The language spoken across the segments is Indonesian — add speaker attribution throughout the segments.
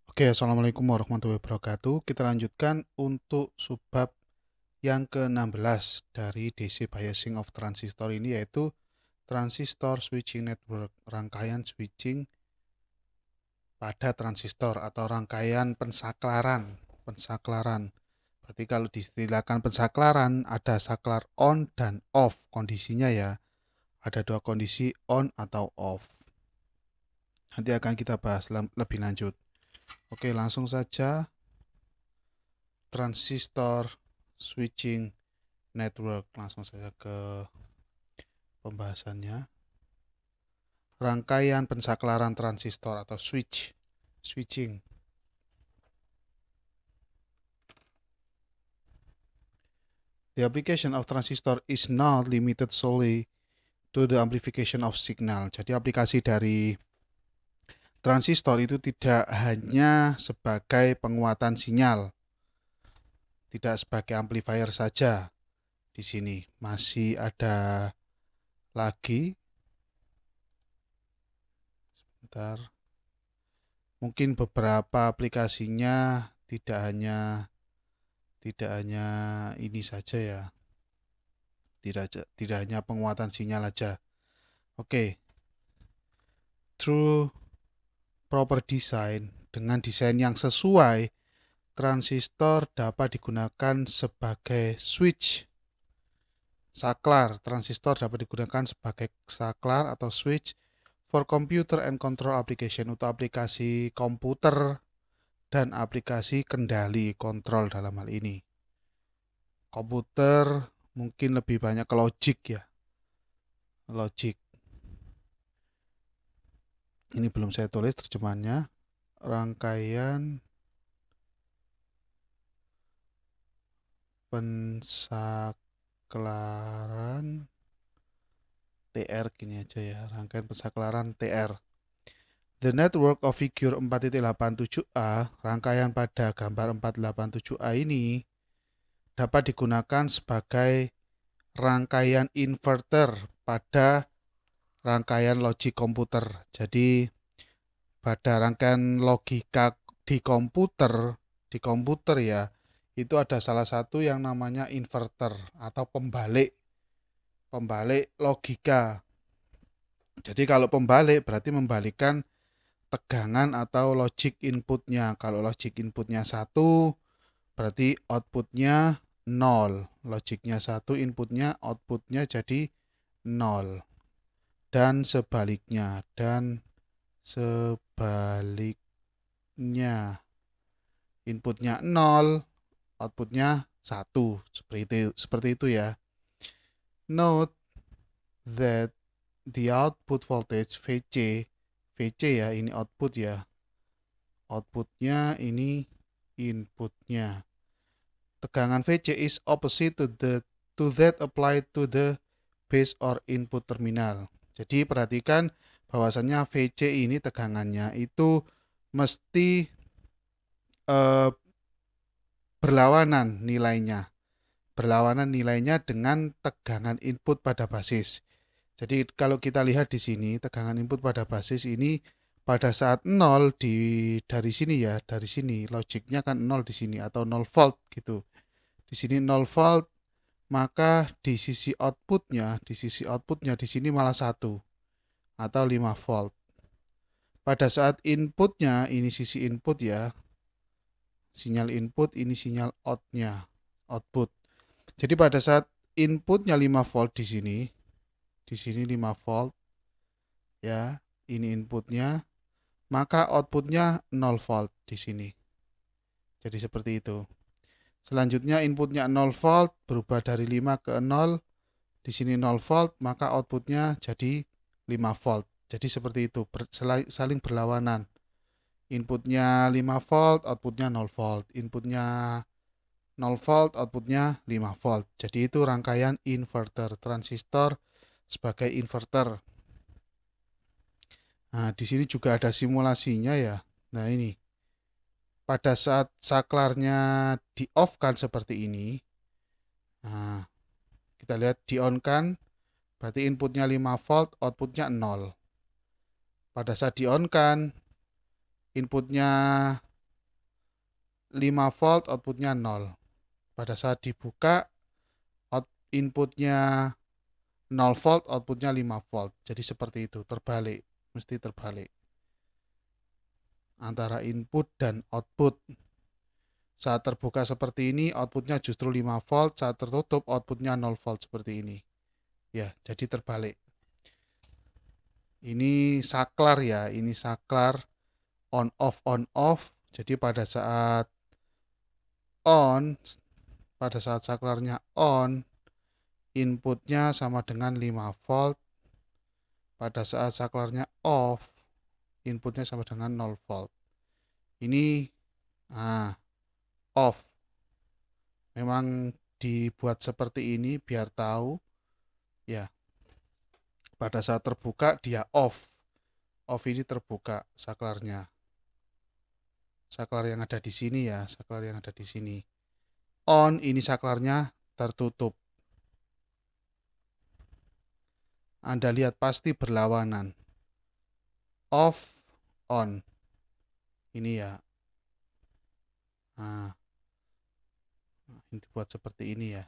Speaker 1: Oke, Assalamualaikum warahmatullahi wabarakatuh. Kita lanjutkan untuk subbab yang ke-16 dari DC Biasing of Transistor ini, yaitu Transistor Switching Network, rangkaian switching pada transistor atau rangkaian pensaklaran. Pensaklaran. Berarti kalau diistilahkan pensaklaran, ada saklar on dan off kondisinya ya. Ada dua kondisi on atau off. Nanti akan kita bahas lebih lanjut. Oke, langsung saja. Transistor switching network, langsung saja ke pembahasannya. Rangkaian pensaklaran transistor atau switching. The application of transistor is not limited solely to the amplification of signal. Jadi aplikasi dari transistor itu tidak hanya sebagai penguatan sinyal, tidak sebagai amplifier saja. Di sini masih ada lagi. Sebentar. Mungkin beberapa aplikasinya tidak hanya ini saja ya. Tidak hanya penguatan sinyal aja. Oke. Through proper design, dengan desain yang sesuai, transistor dapat digunakan sebagai switch. Transistor dapat digunakan sebagai saklar atau switch for computer and control application, untuk aplikasi komputer dan aplikasi kendali kontrol dalam hal ini. Komputer mungkin lebih banyak ke logic ya. Logic. Ini belum saya tulis terjemahannya. Rangkaian pensaklaran TR gini aja ya. Rangkaian pensaklaran TR. The network of figure 4.87a, rangkaian pada gambar 487a ini dapat digunakan sebagai rangkaian inverter pada rangkaian logik komputer. Jadi pada rangkaian logika di komputer ya, itu ada salah satu yang namanya inverter atau pembalik logika. Jadi kalau pembalik berarti membalikkan tegangan atau logic inputnya. Kalau logic inputnya 1, berarti outputnya 0. Logiknya 1, inputnya, outputnya jadi 0. Dan sebaliknya. Inputnya 0, outputnya 1. Seperti itu ya. Note that the output voltage VC ya, ini output ya. Outputnya ini inputnya. Tegangan VC is opposite to that applied to the base or input terminal. Jadi perhatikan bahwasannya VC ini tegangannya itu mesti berlawanan nilainya dengan tegangan input pada basis. Jadi kalau kita lihat di sini, tegangan input pada basis ini pada saat 0 dari sini ya, dari sini logiknya kan 0 di sini atau 0 volt gitu. Di sini 0 volt, maka di sisi outputnya di sini malah 1 atau 5 volt. Pada saat inputnya, ini sisi input ya, sinyal input, ini sinyal output. Jadi pada saat inputnya 5 volt di sini 5 volt ya, ini inputnya, maka outputnya 0 volt di sini. Jadi seperti itu. Selanjutnya inputnya 0 volt, berubah dari 5 ke 0, di sini 0 volt, maka outputnya jadi 5 volt. Jadi seperti itu, saling berlawanan. Inputnya 5 volt, outputnya 0 volt. Inputnya 0 volt, outputnya 5 volt. Jadi itu rangkaian inverter, transistor sebagai inverter. Nah, di sini juga ada simulasinya ya. Nah, ini. Pada saat saklarnya di-off-kan seperti ini. Nah, kita lihat di-on-kan, berarti inputnya 5 volt, outputnya 0. Pada saat di-on-kan, inputnya 5 volt, outputnya 0. Pada saat dibuka, inputnya 0 volt, outputnya 5 volt. Jadi seperti itu, terbalik. Mesti terbalik. Antara input dan output. Saat terbuka seperti ini, outputnya justru 5 volt. Saat tertutup, outputnya 0 volt seperti ini. Ya, jadi terbalik. Ini saklar ya, ini saklar on off. Jadi pada saat saklarnya on, inputnya sama dengan 5 volt. Pada saat saklarnya off, inputnya sama dengan 0 volt. Ini off. Memang dibuat seperti ini biar tahu ya. Pada saat terbuka dia off. Off ini terbuka saklarnya. Saklar yang ada di sini ya, saklar yang ada di sini. On ini saklarnya tertutup. Anda lihat pasti berlawanan. Off, on. Ini ya. Nah, ini dibuat seperti ini ya.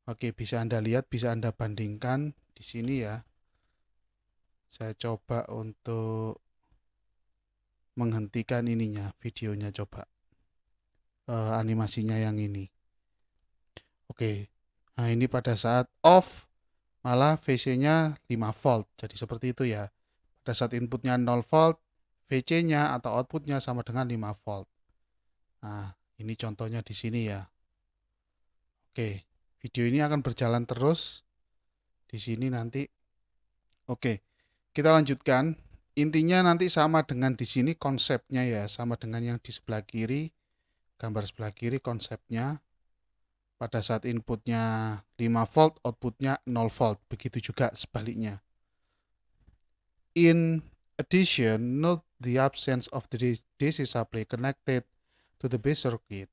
Speaker 1: Oke, bisa Anda lihat, bisa Anda bandingkan di sini ya. Saya coba untuk menghentikan ininya, videonya coba. Animasinya yang ini. Oke. Nah, ini pada saat off malah VC-nya 5 volt. Jadi seperti itu ya. Pada saat inputnya 0 volt, VC-nya atau outputnya sama dengan 5 volt. Nah, ini contohnya di sini ya. Oke, video ini akan berjalan terus di sini nanti. Oke, kita lanjutkan. Intinya nanti sama dengan di sini konsepnya ya, sama dengan yang di sebelah kiri, gambar sebelah kiri konsepnya. Pada saat inputnya 5 volt, outputnya 0 volt. Begitu juga sebaliknya. In addition, note the absence of the DC supply connected to the base circuit.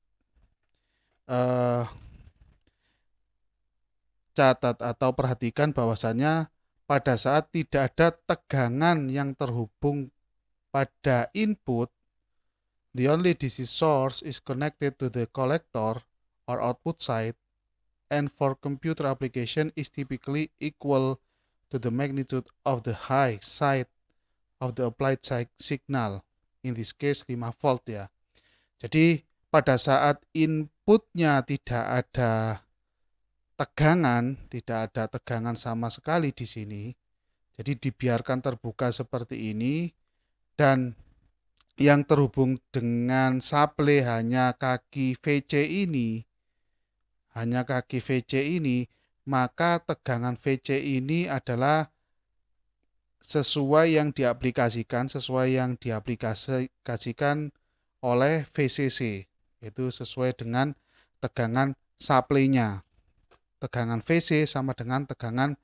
Speaker 1: Catat atau perhatikan bahwasannya pada saat tidak ada tegangan yang terhubung pada input, the only DC source is connected to the collector or output side, and for computer application is typically equal to the magnitude of the high side of the applied signal. In this case 5 volt ya. Jadi pada saat inputnya tidak ada tegangan sama sekali di sini. Jadi dibiarkan terbuka seperti ini dan yang terhubung dengan supply hanya kaki VC ini, maka tegangan VC ini adalah sesuai yang diaplikasikan oleh VCC, yaitu sesuai dengan tegangan supply-nya. Tegangan VC sama dengan tegangan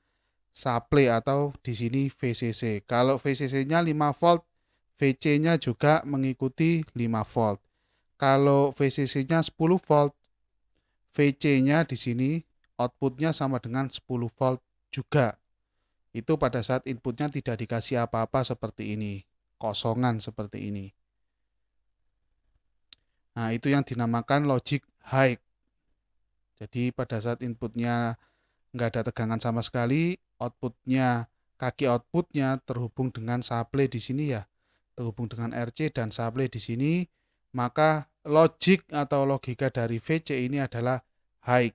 Speaker 1: supply atau di sini VCC. Kalau VCC-nya 5 volt, VC-nya juga mengikuti 5 volt. Kalau VCC-nya 10 volt, VC-nya di sini output-nya sama dengan 10 volt juga. Itu pada saat inputnya tidak dikasih apa-apa seperti ini, kosongan seperti ini. Nah, itu yang dinamakan logic high. Jadi pada saat inputnya nggak ada tegangan sama sekali, kaki outputnya terhubung dengan supply di sini ya, terhubung dengan RC dan supply di sini, maka logik atau logika dari VC ini adalah high.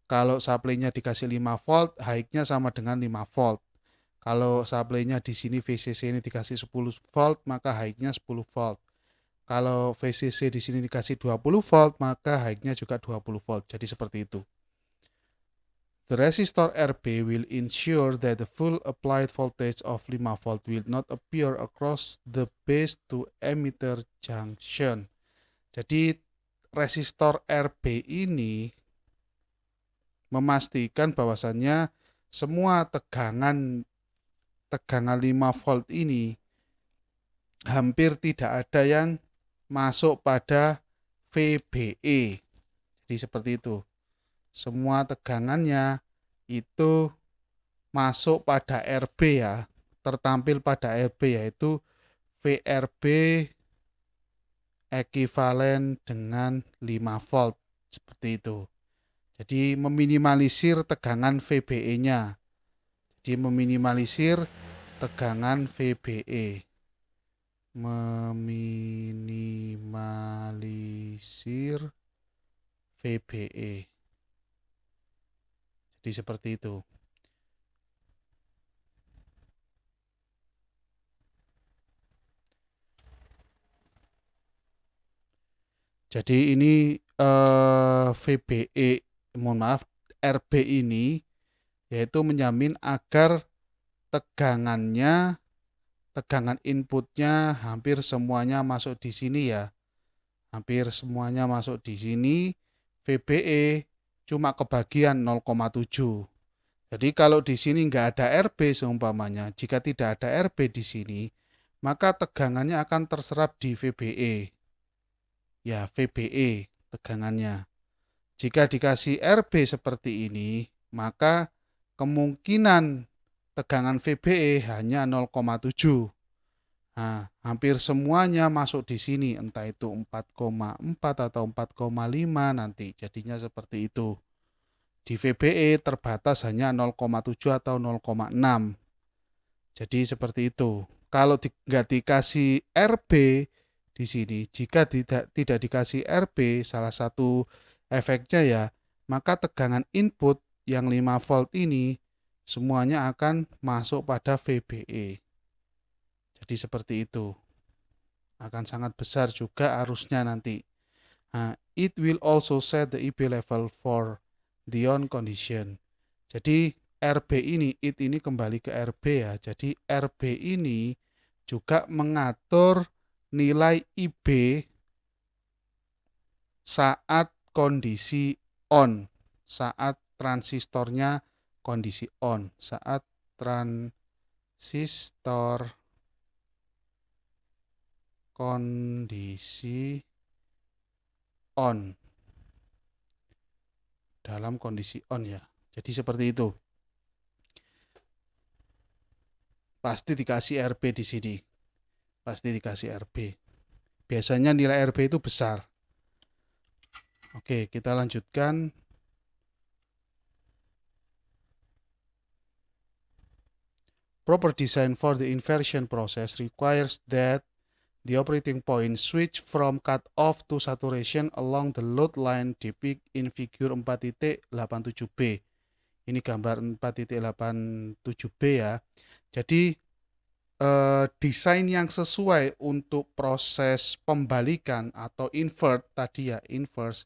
Speaker 1: Kalau supply-nya dikasih 5 volt, high-nya sama dengan 5 volt. Kalau supply-nya di sini VCC ini dikasih 10 volt, maka high-nya 10 volt. Kalau VCC di sini dikasih 20 volt, maka high-nya juga 20 volt. Jadi seperti itu. The resistor RB will ensure that the full applied voltage of 5 volt will not appear across the base to emitter junction. Jadi resistor RB ini memastikan bahwasannya semua tegangan 5 volt ini hampir tidak ada yang masuk pada VBE. Jadi seperti itu. Semua tegangannya itu masuk pada RB ya, tertampil pada RB yaitu VRB ekivalen dengan 5 volt. Seperti itu. Jadi meminimalisir tegangan VBE-nya. Jadi meminimalisir tegangan VBE. Meminimalisir VBE. Jadi seperti itu. Jadi ini VBE, mohon maaf, RB ini yaitu menjamin agar tegangan inputnya hampir semuanya masuk di sini ya. Hampir semuanya masuk di sini. VBE cuma kebagian 0,7. Jadi kalau di sini nggak ada RB seumpamanya, jika tidak ada RB di sini, maka tegangannya akan terserap di VBE. Ya, VBE tegangannya. Jika dikasih RB seperti ini, maka kemungkinan tegangan VBE hanya 0,7. Nah, hampir semuanya masuk di sini, entah itu 4,4 atau 4,5 nanti. Jadinya seperti itu. Di VBE terbatas hanya 0,7 atau 0,6. Jadi seperti itu. Kalau nggak dikasih RB di sini, jika tidak dikasih RB, salah satu efeknya ya, maka tegangan input yang 5 volt ini semuanya akan masuk pada VBE. Jadi seperti itu. Akan sangat besar juga arusnya nanti. Nah, it will also set the EB level for the on condition. Jadi RB ini, it ini kembali ke RB ya. Jadi RB ini juga mengatur nilai IB saat kondisi on, saat transistornya kondisi on, saat transistor kondisi on, dalam kondisi on ya. Jadi seperti itu. Pasti dikasih RB di sini. Pasti dikasih RB. Biasanya nilai RB itu besar. Oke, kita lanjutkan. Proper design for the inversion process requires that the operating point switch from cut-off to saturation along the load line depicted in figure 4.87b. Ini gambar 4.87b ya. Jadi desain yang sesuai untuk proses pembalikan atau invert tadi ya, inverse,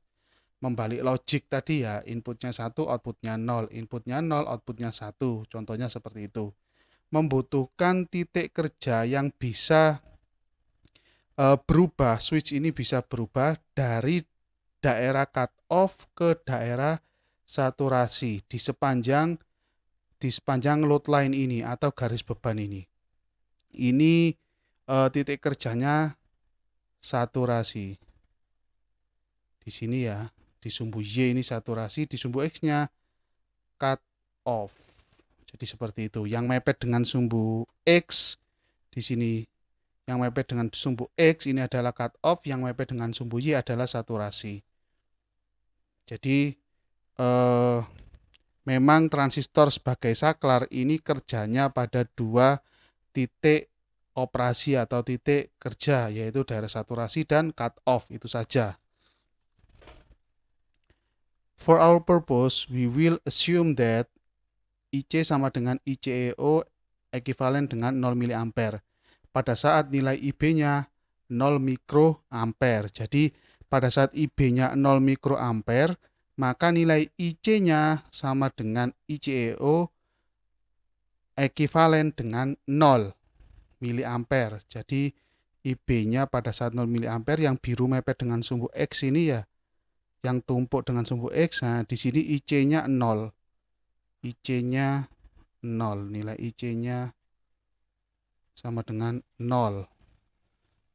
Speaker 1: membalik logic tadi ya, inputnya 1, outputnya 0, inputnya 0, outputnya 1, contohnya seperti itu. Membutuhkan titik kerja yang bisa berubah, switch ini bisa berubah dari daerah cut off ke daerah saturasi di sepanjang load line ini atau garis beban ini. Ini titik kerjanya saturasi. Di sini ya, di sumbu Y ini saturasi, di sumbu X-nya cut off. Jadi seperti itu. Yang mepet dengan sumbu X di sini, yang mepet dengan sumbu X ini adalah cut off, yang mepet dengan sumbu Y adalah saturasi. Jadi memang transistor sebagai saklar ini kerjanya pada dua titik operasi atau titik kerja, yaitu daerah saturasi dan cut off, itu saja. For our purpose, we will assume that IC sama dengan ICEO ekivalen dengan 0 mA. Pada saat nilai IB-nya 0 mikroampere. Jadi pada saat IB-nya 0 mikroampere, maka nilai IC-nya sama dengan ICEO ekivalen dengan 0 miliampere. Jadi IB-nya pada saat 0 miliampere, yang biru mepet dengan sumbu X ini ya, yang tumpuk dengan sumbu X. Nah, di sini IC-nya 0. IC-nya 0, nilai IC-nya sama dengan 0.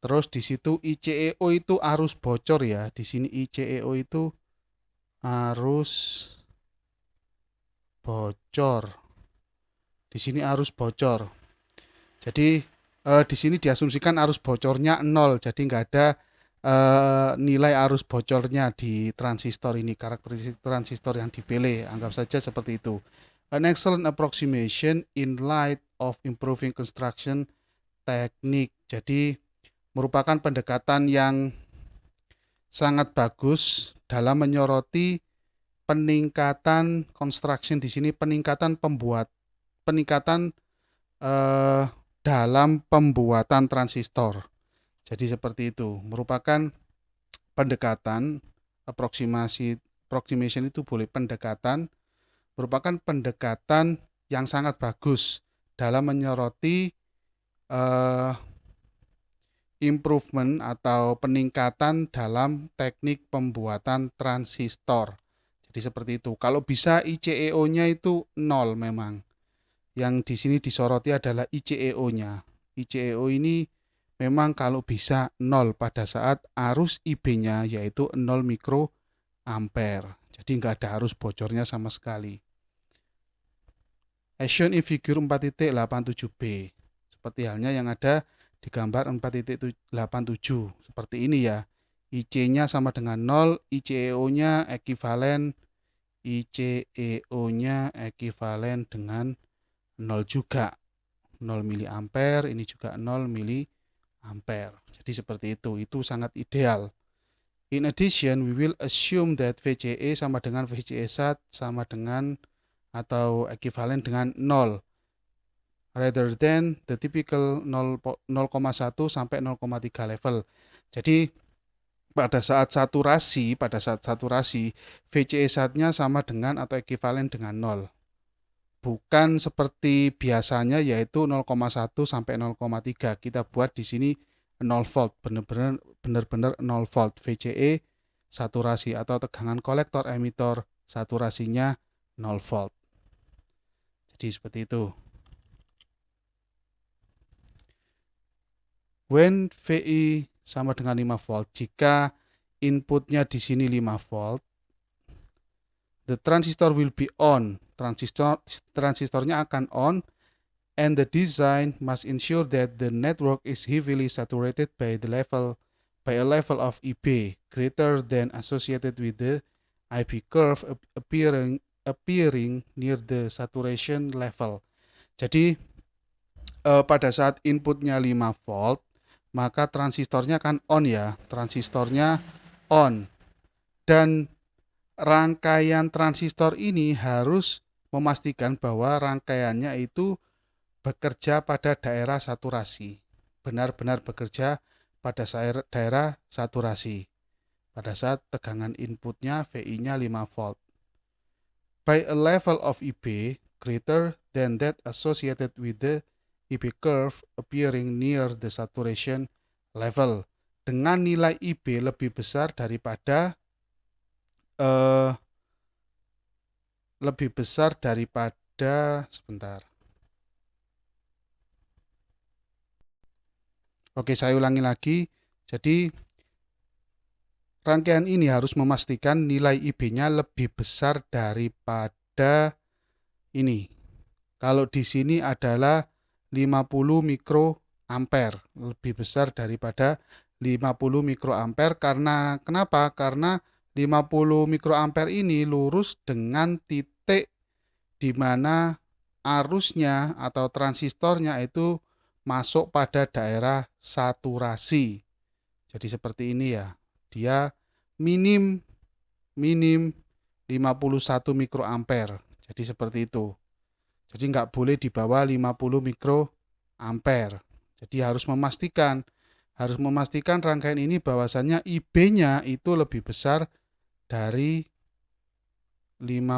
Speaker 1: Terus di situ ICEO itu arus bocor ya. Di sini ICEO itu arus bocor. Di sini arus bocor. Jadi di sini diasumsikan arus bocornya 0, jadi nggak ada nilai arus bocornya di transistor ini, karakteristik transistor yang dipilih, anggap saja seperti itu. An excellent approximation in light of improving construction technique. Jadi merupakan pendekatan yang sangat bagus dalam menyoroti peningkatan construction di sini, peningkatan eh, dalam pembuatan transistor. Jadi seperti itu, merupakan pendekatan approximation itu boleh pendekatan, merupakan pendekatan yang sangat bagus dalam menyoroti eh, improvement atau peningkatan dalam teknik pembuatan transistor. Jadi seperti itu. Kalau bisa ICEO-nya itu nol memang. Yang di sini disoroti adalah ICEO-nya. ICEO ini memang kalau bisa nol pada saat arus IB-nya yaitu 0 mikroampere. Jadi nggak ada arus bocornya sama sekali. As shown in figure 4.87b. Seperti halnya yang ada di gambar 4.87. Seperti ini ya. IC-nya sama dengan 0, ICEO-nya ekivalen dengan 0 juga. 0 miliampere, ini juga 0 miliampere. Jadi seperti itu sangat ideal. In addition, we will assume that VCE sama dengan VCE1 sama dengan atau ekivalen dengan 0 rather than the typical 0,1 sampai 0,3 level. Jadi pada saat saturasi VCE1-nya sama dengan atau ekivalen dengan 0. Bukan seperti biasanya yaitu 0,1 sampai 0,3. Kita buat di sini 0 volt, benar-benar 0 volt. VCE saturasi atau tegangan kolektor emitor saturasinya 0 volt. Jadi seperti itu. When VI sama dengan 5 volt, jika inputnya di sini 5 volt, the transistor will be on. Transistornya akan on, and the design must ensure that the network is heavily saturated by a level of EB greater than associated with the IB curve appearing near the saturation level. Jadi pada saat inputnya 5 volt, maka transistornya kan on ya, transistornya on. Dan rangkaian transistor ini harus memastikan bahwa rangkaiannya itu bekerja pada daerah saturasi. Benar-benar bekerja pada daerah saturasi. Pada saat tegangan inputnya VI-nya 5 volt. By a level of EB greater than that associated with the EB curve appearing near the saturation level. Dengan nilai IB lebih besar daripada sebentar. Oke, saya ulangi lagi. Jadi rangkaian ini harus memastikan nilai IB-nya lebih besar daripada ini. Kalau di sini adalah 50 mikroampere, lebih besar daripada 50 mikroampere karena kenapa? Karena 50 mikroampere ini lurus dengan titik di mana arusnya atau transistornya itu masuk pada daerah saturasi. Jadi seperti ini ya. Dia minim 51 mikroampere. Jadi seperti itu. Jadi nggak boleh di bawah 50 mikroampere. Jadi harus memastikan rangkaian ini bahwasannya IB-nya itu lebih besar dari 50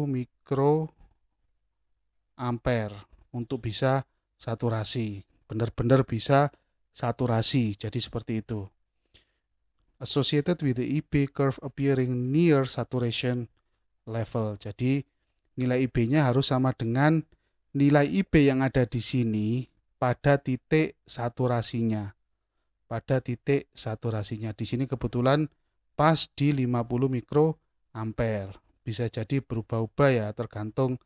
Speaker 1: mikroampere untuk bisa saturasi. Benar-benar bisa saturasi. Jadi seperti itu. Associated with the IB curve appearing near saturation level. Jadi nilai IB-nya harus sama dengan nilai IB yang ada di sini pada titik saturasinya. Di sini kebetulan pas di 50 mikroampere. Bisa jadi berubah-ubah ya, tergantung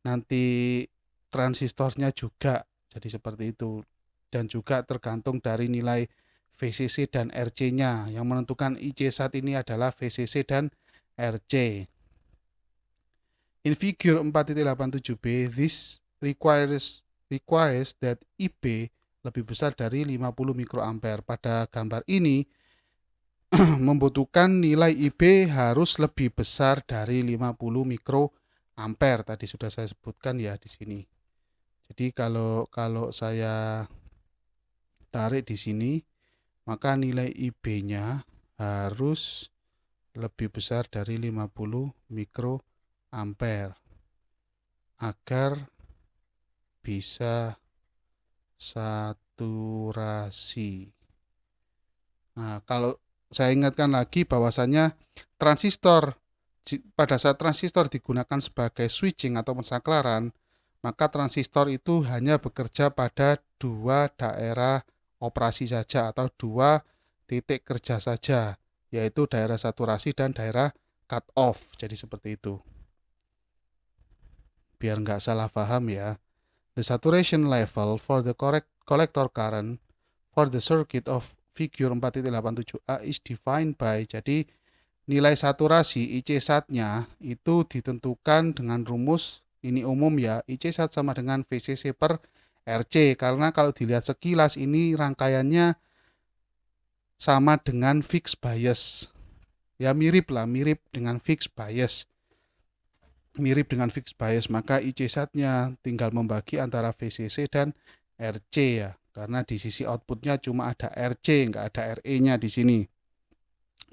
Speaker 1: nanti transistornya juga. Jadi seperti itu. Dan juga tergantung dari nilai VCC dan RC-nya. Yang menentukan IC SAT ini adalah VCC dan RC. In figure 4.87b, this requires that IB lebih besar dari 50 mikroampere. Pada gambar ini membutuhkan nilai IB harus lebih besar dari 50 mikroampere. Tadi sudah saya sebutkan ya di sini. Jadi kalau saya tarik di sini, maka nilai IB-nya harus lebih besar dari 50 mikroampere agar bisa saturasi. Nah, kalau saya ingatkan lagi bahwasannya transistor, pada saat transistor digunakan sebagai switching atau pensaklaran, maka transistor itu hanya bekerja pada dua daerah operasi saja atau dua titik kerja saja, yaitu daerah saturasi dan daerah cut off. Jadi seperti itu. Biar nggak salah paham ya. The saturation level for the collector current for the circuit of figure 4.87a is defined by, jadi nilai saturasi IC SAT-nya itu ditentukan dengan rumus, ini umum ya, IC SAT sama dengan VCC per RC, karena kalau dilihat sekilas ini rangkaiannya sama dengan fixed bias. Ya mirip dengan fixed bias. Maka IC SAT-nya tinggal membagi antara VCC dan RC ya. Karena di sisi outputnya cuma ada RC, nggak ada RE-nya di sini.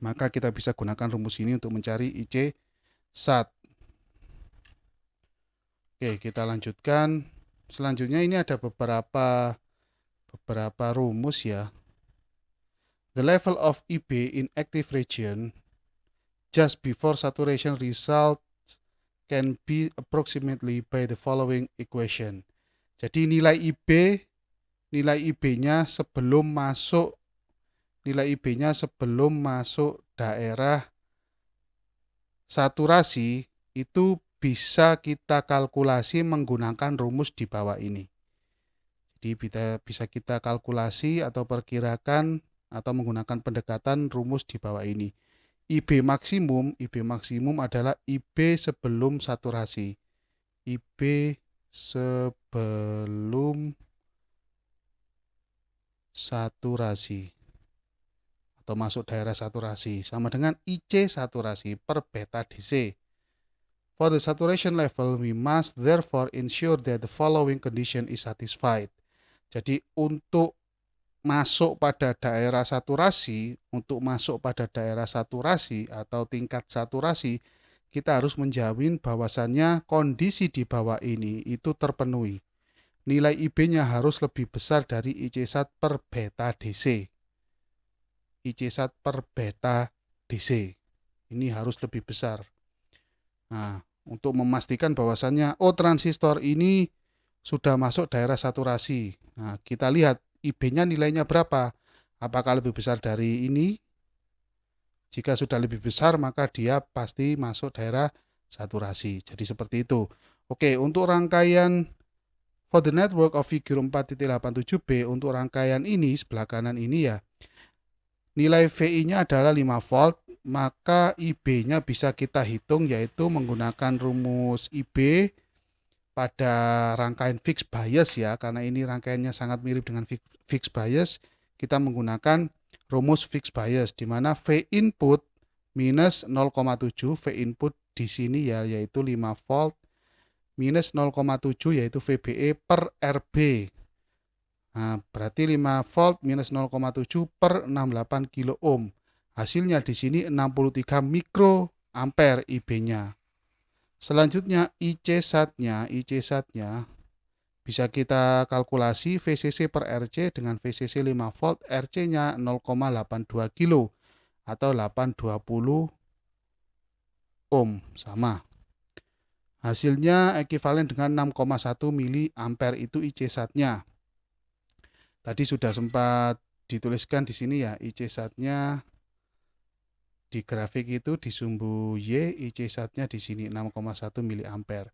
Speaker 1: Maka kita bisa gunakan rumus ini untuk mencari IC SAT. Oke, kita lanjutkan. Selanjutnya ini ada beberapa rumus ya. The level of IB in active region just before saturation result can be approximately by the following equation. Jadi nilai IB-nya sebelum masuk daerah saturasi itu bisa kita kalkulasi menggunakan rumus di bawah ini. Jadi bisa kita kalkulasi atau perkirakan atau menggunakan pendekatan rumus di bawah ini. IB maksimum adalah IB sebelum saturasi. IB sebelum saturasi atau masuk daerah saturasi sama dengan IC saturasi per beta DC. For the saturation level, we must therefore ensure that the following condition is satisfied. Jadi untuk masuk pada daerah saturasi atau tingkat saturasi, kita harus menjamin bahwasannya kondisi di bawah ini itu terpenuhi. Nilai IB-nya harus lebih besar dari IC SAT per beta DC. IC SAT per beta DC. Ini harus lebih besar. Nah, untuk memastikan bahwasannya transistor ini sudah masuk daerah saturasi. Nah, kita lihat IB-nya nilainya berapa? Apakah lebih besar dari ini? Jika sudah lebih besar, maka dia pasti masuk daerah saturasi. Jadi seperti itu. Oke, untuk rangkaian for the network of figure 4.87b, untuk rangkaian ini, sebelah kanan ini ya, nilai VI-nya adalah 5 volt, maka IB-nya bisa kita hitung yaitu menggunakan rumus IB pada rangkaian fixed bias ya, karena ini rangkaiannya sangat mirip dengan fixed bias, kita menggunakan rumus fixed bias di mana V input minus 0,7, V input di sini ya yaitu 5 volt minus 0,7 yaitu VBE per RB. Nah, berarti 5 volt minus 0,7 per 68 kilo ohm. Hasilnya di sini 63 mikroampere IB-nya. Selanjutnya IC SAT-nya bisa kita kalkulasi VCC per RC dengan VCC 5 volt, RC-nya 0,82 kilo atau 820 ohm, sama. Hasilnya ekuivalen dengan 6,1 miliampere itu IC SAT-nya. Tadi sudah sempat dituliskan di sini ya, IC SAT-nya di grafik itu di sumbu Y, IC SAT-nya di sini 6,1 miliampere.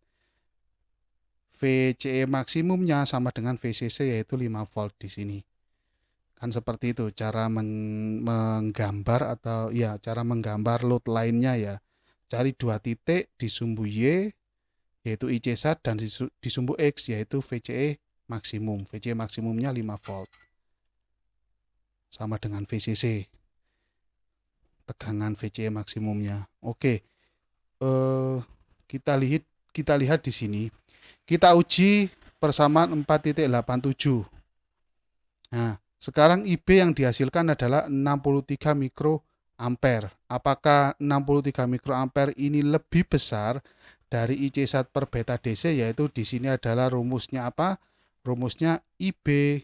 Speaker 1: VCE maksimumnya sama dengan VCC yaitu 5 volt di sini. Kan seperti itu cara menggambar atau ya cara menggambar load line-nya ya. Cari dua titik di sumbu Y yaitu IC1 dan di sumbu X yaitu VCE maksimum. VCE maksimumnya 5 volt. Sama dengan VCC. Tegangan VCE maksimumnya. Oke. Eh, kita lihat di sini. Kita uji persamaan 4.87. Nah, sekarang IB yang dihasilkan adalah 63 mikroampere. Apakah 63 mikroampere ini lebih besar dari IC1 per beta DC, yaitu di sini adalah rumusnya apa? Rumusnya IB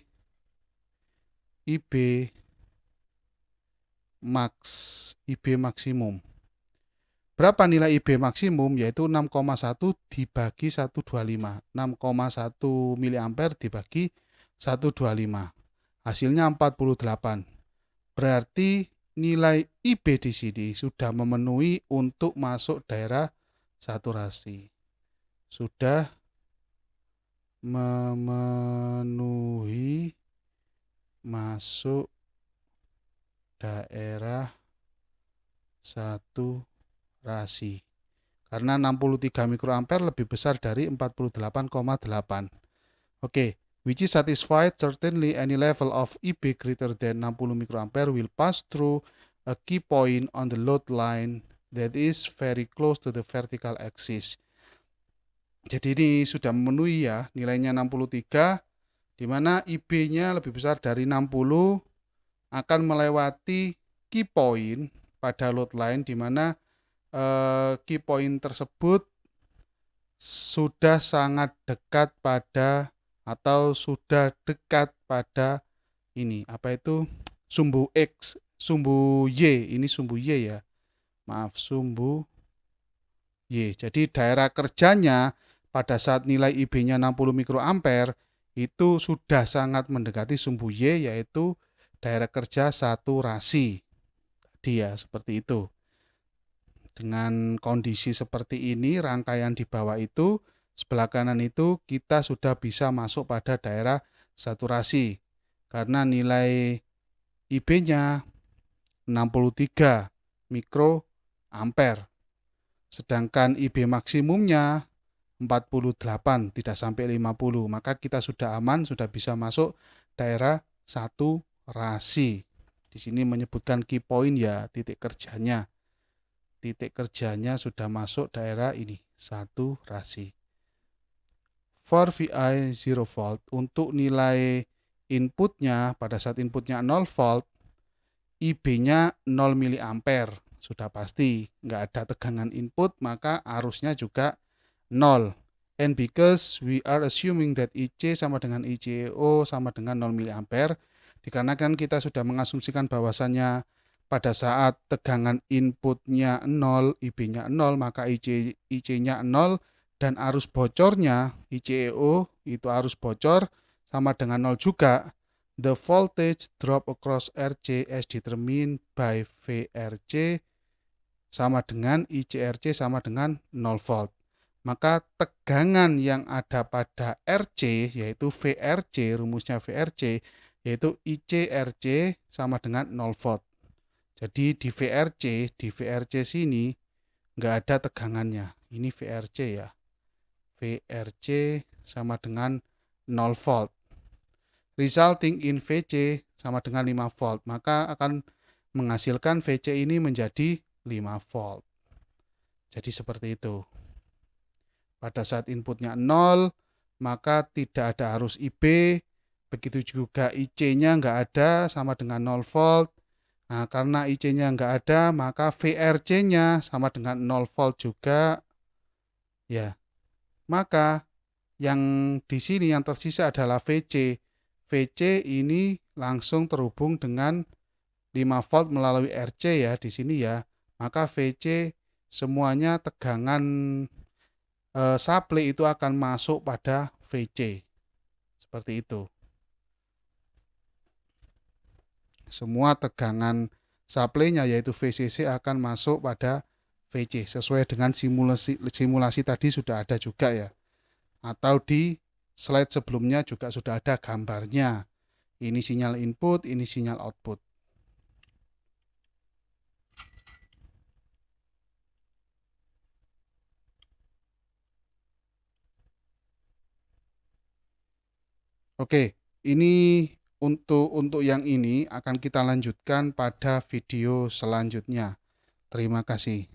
Speaker 1: maksimum. Berapa nilai IB maksimum? Yaitu 6,1 dibagi 125. 6,1 miliampere dibagi 125. Hasilnya 48. Berarti nilai IB di sini sudah memenuhi untuk masuk daerah saturasi. Sudah memenuhi masuk daerah saturasi. Karena 63 mikroampere lebih besar dari 48,8. Oke. Which is satisfied, certainly any level of IB greater than 60 mikroampere will pass through a key point on the load line that is very close to the vertical axis. Jadi ini sudah memenuhi ya, nilainya 63, di mana IB-nya lebih besar dari 60, akan melewati key point pada load line, di mana key point tersebut sudah sangat dekat pada atau sudah dekat pada ini apa itu sumbu X, sumbu Y, ini sumbu Y ya. Maaf, sumbu Y. Jadi daerah kerjanya pada saat nilai IB-nya 60 mikroampere itu sudah sangat mendekati sumbu Y, yaitu daerah kerja saturasi. Tadi ya, seperti itu. Dengan kondisi seperti ini, rangkaian di bawah itu, sebelah kanan itu kita sudah bisa masuk pada daerah saturasi. Karena nilai IB-nya 63 mikroampere. Sedangkan IB maksimumnya 48, tidak sampai 50. Maka kita sudah aman, sudah bisa masuk daerah saturasi. Di sini menyebutkan key point ya, titik kerjanya. Titik kerjanya sudah masuk daerah ini, saturasi. For VI 0 volt, untuk nilai inputnya, pada saat inputnya 0 volt, IB-nya 0 miliampere. Sudah pasti, nggak ada tegangan input, maka arusnya juga 0. And because we are assuming that IC sama dengan ICO sama dengan 0 miliampere, dikarenakan kita sudah mengasumsikan bahwasannya pada saat tegangan inputnya 0, IB-nya 0, maka IC-nya 0, dan arus bocornya, ICEO, itu arus bocor, sama dengan 0 juga. The voltage drop across RC as determined by VRC sama dengan ICRC sama dengan 0 volt. Maka tegangan yang ada pada RC, yaitu VRC, rumusnya VRC, yaitu ICRC sama dengan 0 volt. Jadi di VRC sini nggak ada tegangannya. Ini VRC ya. VRC sama dengan 0 volt. Resulting in VC sama dengan 5 volt. Maka akan menghasilkan VC ini menjadi 5 volt. Jadi seperti itu. Pada saat inputnya 0, maka tidak ada arus IB. Begitu juga IC-nya nggak ada sama dengan 0 volt. Nah, karena IC-nya nggak ada, maka VRC-nya sama dengan 0 volt juga. Ya, maka yang di sini yang tersisa adalah VC. VC ini langsung terhubung dengan 5 volt melalui RC ya di sini ya. Maka VC semuanya tegangan supply itu akan masuk pada VC. Seperti itu. Semua tegangan supply-nya yaitu VCC akan masuk pada VC sesuai dengan simulasi tadi sudah ada juga ya. Atau di slide sebelumnya juga sudah ada gambarnya. Ini sinyal input, ini sinyal output. Oke, ini untuk yang ini akan kita lanjutkan pada video selanjutnya. Terima kasih.